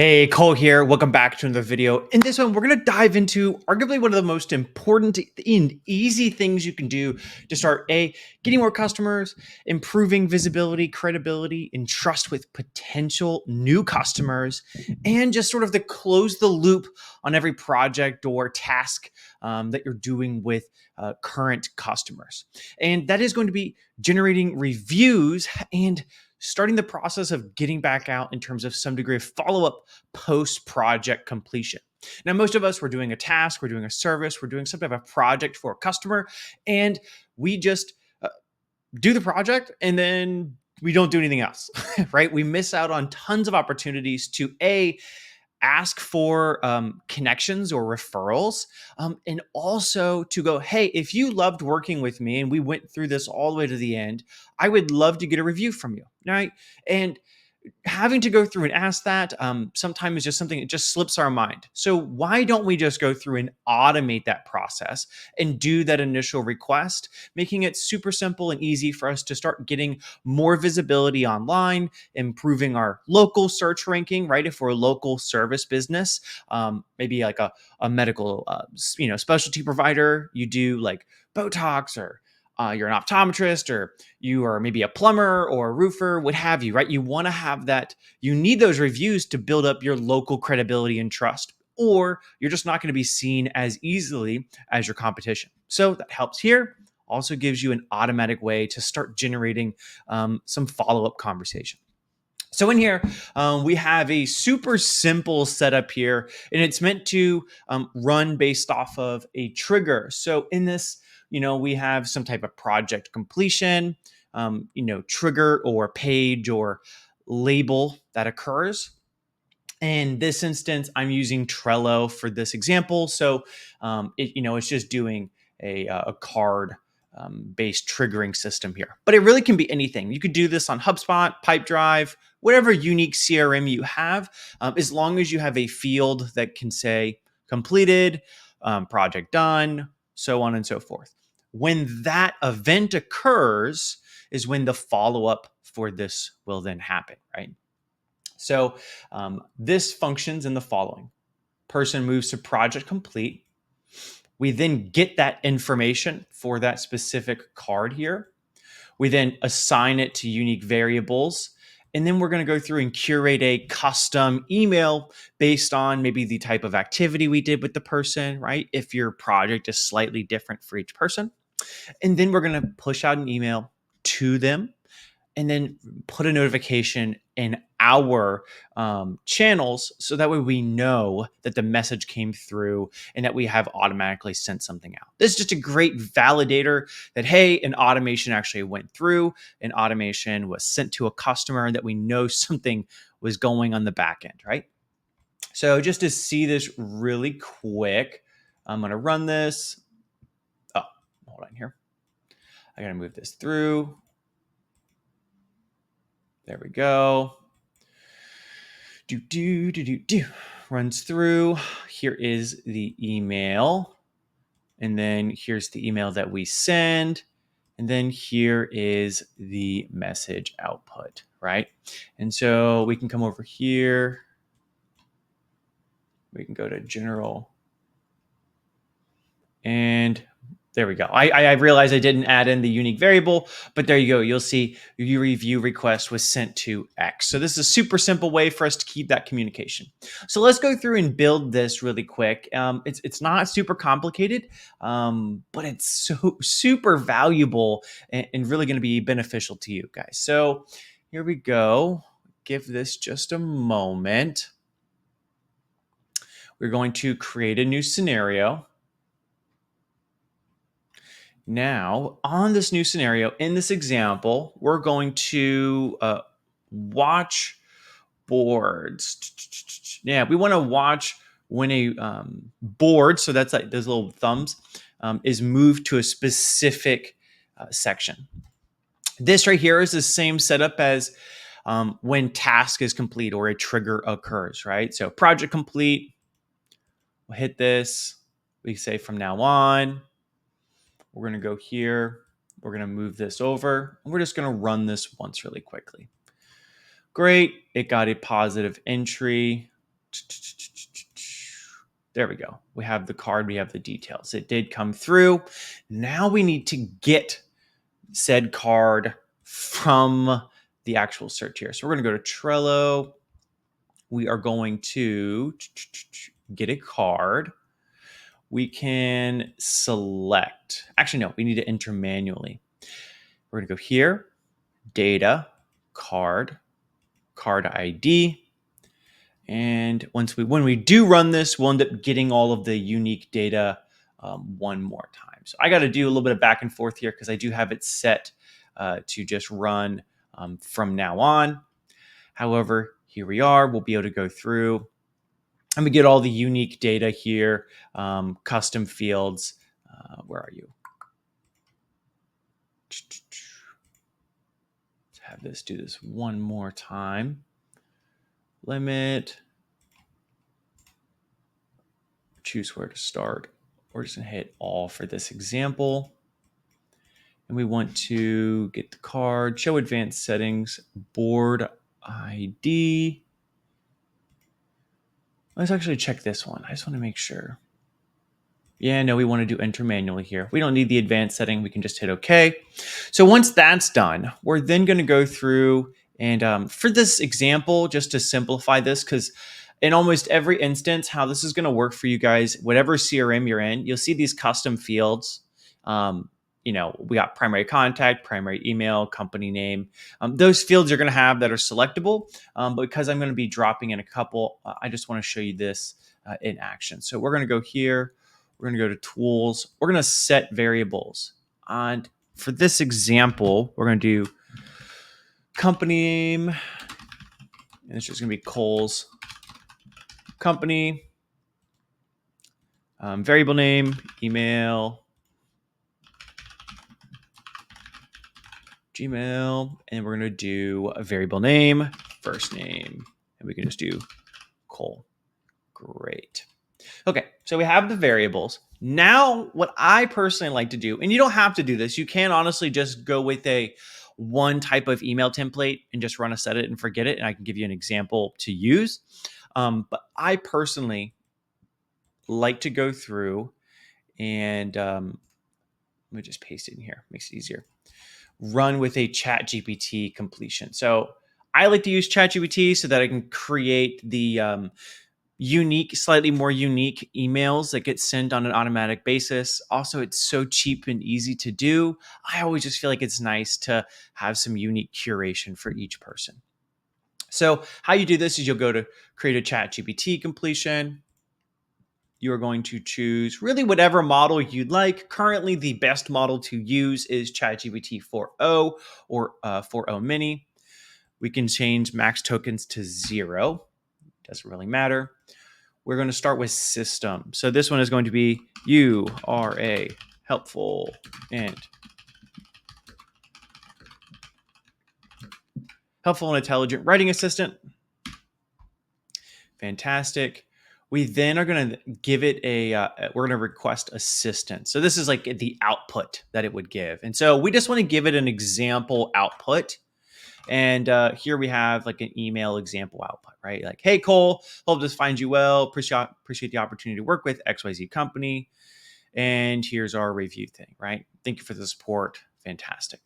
Hey, Cole here. Welcome back to another video. In this one, we're going to dive into arguably one of the most important and easy things you can do to start getting more customers, improving visibility, credibility, and trust with potential new customers, and just sort of to close the loop on every project or task that you're doing with current customers. And that is going to be generating reviews and starting the process of getting back out in terms of some degree of follow-up post project completion. Now, most of us, we're doing a task, we're doing a service, we're doing some type of project for a customer, and we just do the project and then we don't do anything else, right? We miss out on tons of opportunities to ask for connections or referrals, and also to go, hey, if you loved working with me and we went through this all the way to the end, I would love to get a review from you, right? And having to go through and ask that sometimes is just something that just slips our mind. So why don't we just go through and automate that process and do that initial request, making it super simple and easy for us to start getting more visibility online, improving our local search ranking, right? If we're a local service business, maybe like a medical, specialty provider, you do like Botox, or you're an optometrist, or you are maybe a plumber or a roofer, what have you, right? You want to have that. You need those reviews to build up your local credibility and trust, or you're just not going to be seen as easily as your competition. So that helps here. Also gives you an automatic way to start generating some follow-up conversation. So in here, we have a super simple setup here, and it's meant to run based off of a trigger. So in this, we have some type of project completion, trigger or page or label that occurs. In this instance, I'm using Trello for this example. So, it's just doing a card based triggering system here, but it really can be anything. You could do this on HubSpot, Pipedrive, whatever unique CRM you have, as long as you have a field that can say completed, project done, so on and so forth. When that event occurs is when the follow up for this will then happen, right? So this functions in the following. Person moves to project complete. We then get that information for that specific card here. We then assign it to unique variables. And then we're going to go through and curate a custom email based on maybe the type of activity we did with the person, right? If your project is slightly different for each person. And then we're going to push out an email to them and then put a notification in our channels, so that way we know that the message came through and that we have automatically sent something out. This is just a great validator that, hey, an automation actually went through, an automation was sent to a customer, and that we know something was going on the back end, right? So just to see this really quick, I'm going to run this. Oh, hold on here. I got to move this through. There we go. Runs through. Here is the email. And then here's the email that we send. And then here is the message output, right? And so we can come over here. We can go to general. And there we go. I realized I didn't add in the unique variable, but there you go. You'll see your review request was sent to X. So this is a super simple way for us to keep that communication. So let's go through and build this really quick. It's not super complicated, but it's so super valuable and really going to be beneficial to you guys. So here we go. Give this just a moment. We're going to create a new scenario. Now, on this new scenario, in this example, we're going to watch boards. Yeah, we want to watch when a board, so that's like those little thumbs, is moved to a specific section. This right here is the same setup as when task is complete or a trigger occurs, right? So project complete, we'll hit this. We say from now on, we're going to go here. We're going to move this over. And we're just going to run this once really quickly. Great. It got a positive entry. There we go. We have the card, we have the details. It did come through. Now we need to get said card from the actual search here. So we're going to go to Trello. We are going to get a card. We can select. Actually, no, we need to enter manually. We're going to go here, data, card, card ID. And when we do run this, we'll end up getting all of the unique data one more time. So I got to do a little bit of back and forth here because I do have it set to just run from now on. However, here we are. We'll be able to go through and we get all the unique data here, custom fields. Where are you? Let's have this do this one more time. Limit. Choose where to start. We're just going to hit all for this example. And we want to get the card, show advanced settings, board ID. Let's actually check this one. I just want to make sure. Yeah, no, we want to do enter manually here. We don't need the advanced setting. We can just hit OK. So once that's done, we're then going to go through and for this example, just to simplify this, because in almost every instance, how this is going to work for you guys, whatever CRM you're in, you'll see these custom fields. We got primary contact, primary email, company name. Those fields you're going to have that are selectable. But because I'm going to be dropping in a couple, I just want to show you this in action. So we're going to go here. We're going to go to tools. We're going to set variables. And for this example, we're going to do company name. And it's just going to be Cole's company. Variable name, email, Gmail. And we're going to do a variable name, first name. And we can just do Cole. Great. Okay, so we have the variables. Now, what I personally like to do, and you don't have to do this, you can honestly just go with a one type of email template and just run a set it and forget it, and I can give you an example to use. But I personally like to go through and let me just paste it in here, makes it easier. Run with a ChatGPT completion. So I like to use ChatGPT so that I can create the slightly more unique emails that get sent on an automatic basis. Also, it's so cheap and easy to do. I always just feel like it's nice to have some unique curation for each person. So how you do this is you'll go to create a ChatGPT completion. You are going to choose really whatever model you'd like. Currently, the best model to use is ChatGPT 4.0 or 4.0 mini. We can change max tokens to 0. Doesn't really matter. We're going to start with system. So this one is going to be you are a helpful and intelligent writing assistant. Fantastic. We then are going to give it we're going to request assistant. So this is like the output that it would give. And so we just want to give it an example output. And here we have like an email example output, right? Like, hey, Cole, hope this finds you well. Appreciate the opportunity to work with XYZ company. And here's our review thing, right? Thank you for the support. Fantastic.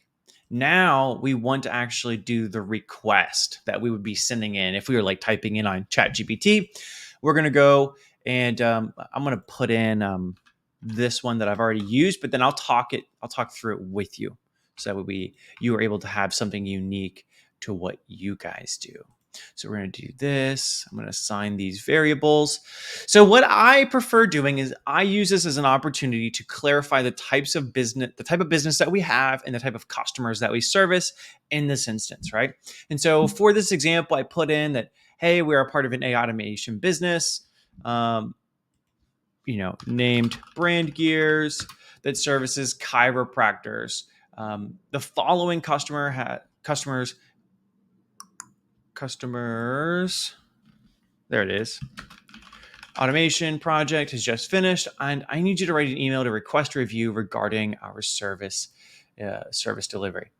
Now we want to actually do the request that we would be sending in if we were like typing in on ChatGPT. We're going to go and I'm going to put in this one that I've already used, but then I'll talk through it with you. So that you are able to have something unique to what you guys do. So we're going to do this. I'm going to assign these variables. So what I prefer doing is I use this as an opportunity to clarify the type of business that we have and the type of customers that we service in this instance, right? And so for this example, I put in that, hey, we're a part of an AI automation business, named Brand Gears that services chiropractors. The following customers. There it is. Automation project has just finished, and I need you to write an email to request a review regarding our service delivery.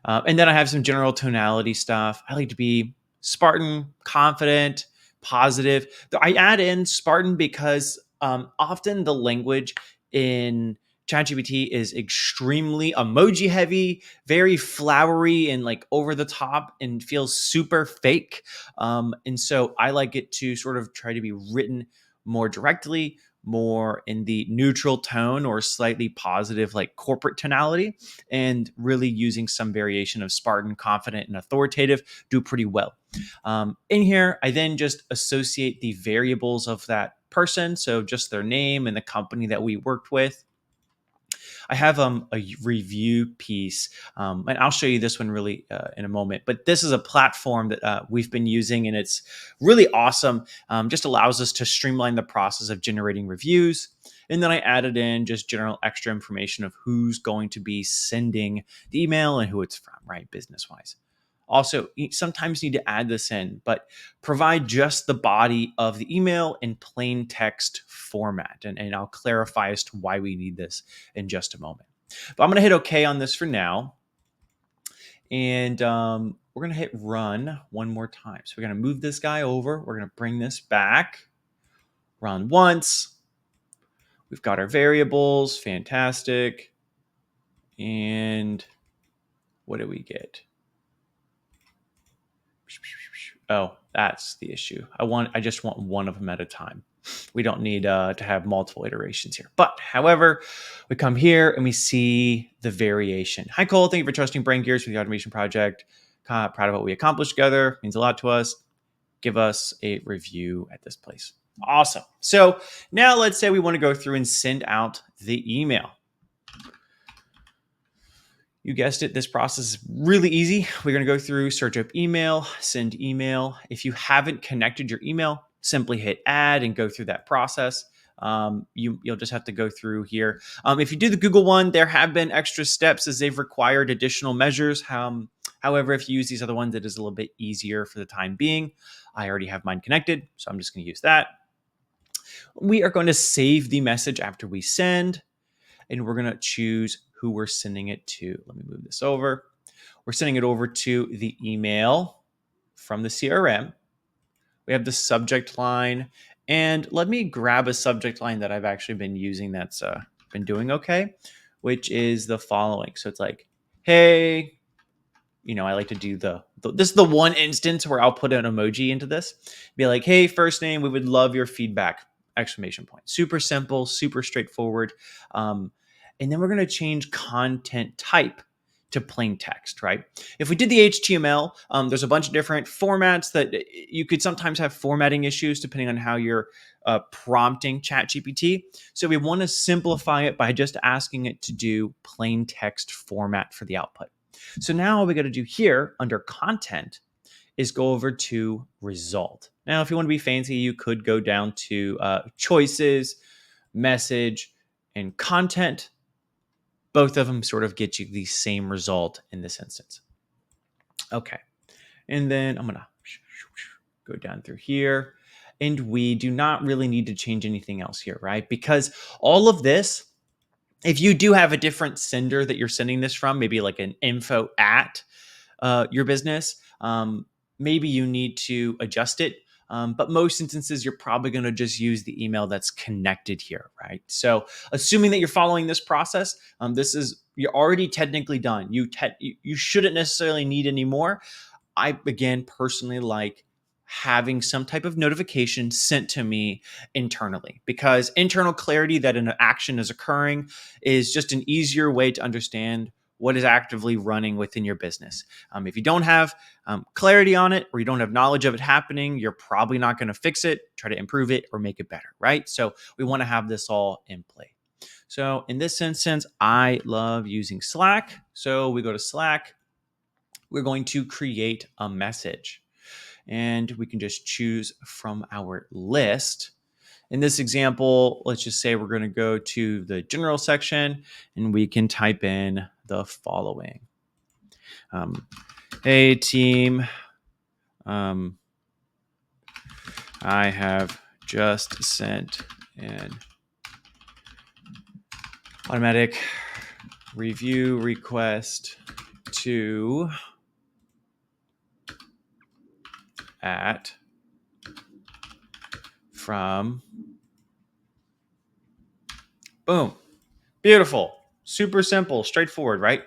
And then I have some general tonality stuff. I like to be Spartan, confident, positive. I add in Spartan because often the language in ChatGPT is extremely emoji heavy, very flowery and like over the top, and feels super fake. And so I like it to sort of try to be written more directly, more in the neutral tone or slightly positive, like corporate tonality, and really using some variation of Spartan, confident, and authoritative do pretty well. In here, I then just associate the variables of that person. So just their name and the company that we worked with. I have a review piece, and I'll show you this one really in a moment. But this is a platform that we've been using, and it's really awesome. Just allows us to streamline the process of generating reviews. And then I added in just general extra information of who's going to be sending the email and who it's from, right, business wise. Also, you sometimes need to add this in, but provide just the body of the email in plain text format. And I'll clarify as to why we need this in just a moment. But I'm going to hit OK on this for now. And we're going to hit run one more time. So we're going to move this guy over. We're going to bring this back. Run once. We've got our variables. Fantastic. And what do we get? Oh, that's the issue. I just want one of them at a time. We don't need to have multiple iterations here. But however, we come here and we see the variation. Hi, Cole. Thank you for trusting Brain Gears with the automation project. Proud of what we accomplished together. Means a lot to us. Give us a review at this place. Awesome. So now let's say we want to go through and send out the email. You guessed it, this process is really easy. We're going to go through, search up email, send email. If you haven't connected your email, simply hit add and go through that process. You'll just have to go through here. If you do the Google one, there have been extra steps as they've required additional measures. However, if you use these other ones, it is a little bit easier for the time being. I already have mine connected, so I'm just going to use that. We are going to save the message after we send, and we're going to choose who we're sending it to. Let me move this over. We're sending it over to the email from the CRM. We have the subject line, and let me grab a subject line that I've actually been using that's been doing okay, which is the following. So it's like, hey, I like to do this is the one instance where I'll put an emoji into this. Be like, hey, first name, we would love your feedback, exclamation point. Super simple, super straightforward. And then we're going to change content type to plain text, right? If we did the HTML, there's a bunch of different formats that you could sometimes have formatting issues depending on how you're prompting ChatGPT. So we want to simplify it by just asking it to do plain text format for the output. So now what we got to do here under content is go over to result. Now, if you want to be fancy, you could go down to choices, message, and content. Both of them sort of get you the same result in this instance. Okay. And then I'm going to go down through here. And we do not really need to change anything else here, right? Because all of this, if you do have a different sender that you're sending this from, maybe like an info at your business, maybe you need to adjust it. But most instances, you're probably going to just use the email that's connected here, right? So assuming that you're following this process, you're already technically done. You shouldn't necessarily need any more. I, again, personally like having some type of notification sent to me internally, because internal clarity that an action is occurring is just an easier way to understand what is actively running within your business. If you don't have clarity on it, or you don't have knowledge of it happening, you're probably not going to fix it, try to improve it, or make it better, right? So we want to have this all in play. So in this instance, I love using Slack. So we go to Slack. We're going to create a message, and we can just choose from our list. In this example, let's just say we're going to go to the general section, and we can type in the following. Hey team, I have just sent an automatic review request to at from, boom, beautiful, super simple, straightforward, right?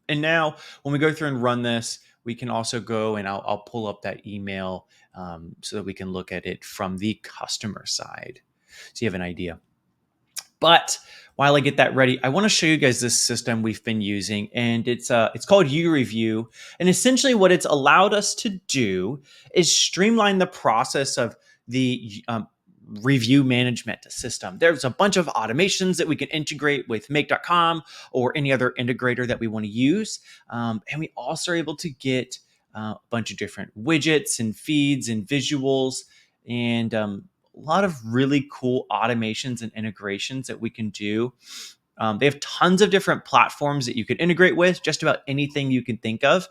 And now when we go through and run this, we can also go and I'll pull up that email so that we can look at it from the customer side. So you have an idea. But while I get that ready, I want to show you guys this system we've been using, and it's called U-Review. And essentially, what it's allowed us to do is streamline the process of the review management system. There's a bunch of automations that we can integrate with Make.com or any other integrator that we want to use, and we also are able to get a bunch of different widgets and feeds and visuals and a lot of really cool automations and integrations that we can do. They have tons of different platforms that you could integrate with, just about anything you can think of.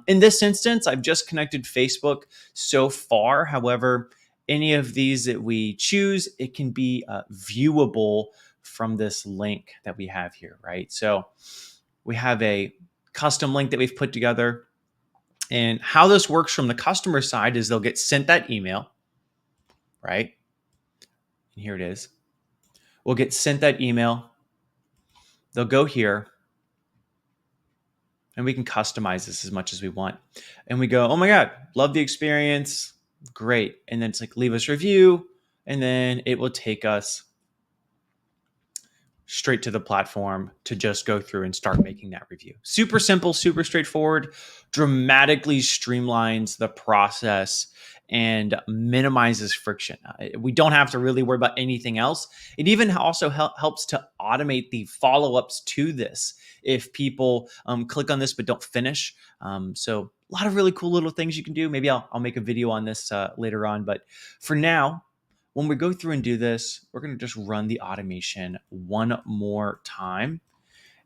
In this instance, I've just connected Facebook so far. However, any of these that we choose, it can be viewable from this link that we have here, right? So we have a custom link that we've put together. And how this works from the customer side is they'll get sent that email, right? And here it is. We'll get sent that email. They'll go here and we can customize this as much as we want. And we go, oh my God, love the experience. Great. And then it's like, leave us a review. And then it will take us straight to the platform to just go through and start making that review. Super simple, super straightforward, dramatically streamlines the process and minimizes friction. We don't have to really worry about anything else. It even also helps to automate the follow-ups to this if people click on this but don't finish. So a lot of really cool little things you can do. Maybe I'll make a video on this later on. But for now, when we go through and do this, we're going to just run the automation one more time.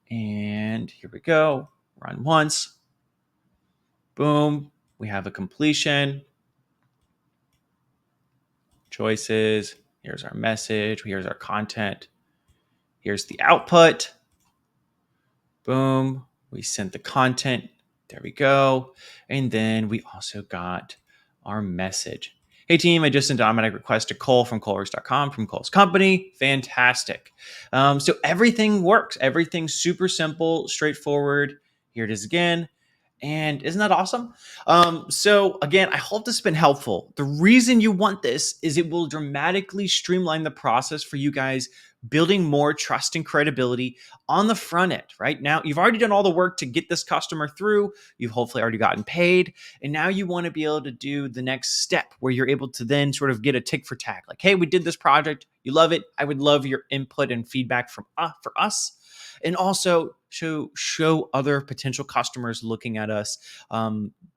And here we go. Run once. Boom. We have a completion. Choices. Here's our message. Here's our content. Here's the output. Boom. We sent the content. There we go. And then we also got our message. Hey team, I just sent an automatic request to Cole from Coleworks.com from Cole's company. Fantastic. So everything works. Everything's super simple, straightforward. Here it is again. And isn't that awesome? So again, I hope this has been helpful. The reason you want this is it will dramatically streamline the process for you guys building more trust and credibility on the front end, right? Now, you've already done all the work to get this customer through. You've hopefully already gotten paid. And now you want to be able to do the next step where you're able to then sort of get a tick for tack. Like, hey, we did this project. You love it. I would love your input and feedback from for us. And also show other potential customers looking at us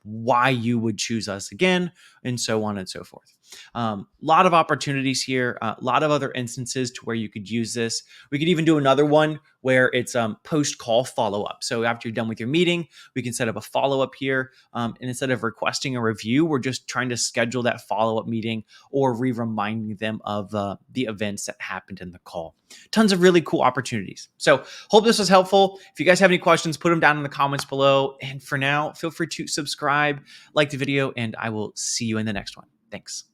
why you would choose us again, and so on and so forth. A lot of opportunities here, a lot of other instances to where you could use this. We could even do another one where it's post-call follow-up. So after you're done with your meeting, we can set up a follow-up here. And instead of requesting a review, we're just trying to schedule that follow-up meeting or reminding them of the events that happened in the call. Tons of really cool opportunities. So hope this was helpful. If you guys have any questions, put them down in the comments below. And for now, feel free to subscribe, like the video, and I will see you in the next one. Thanks.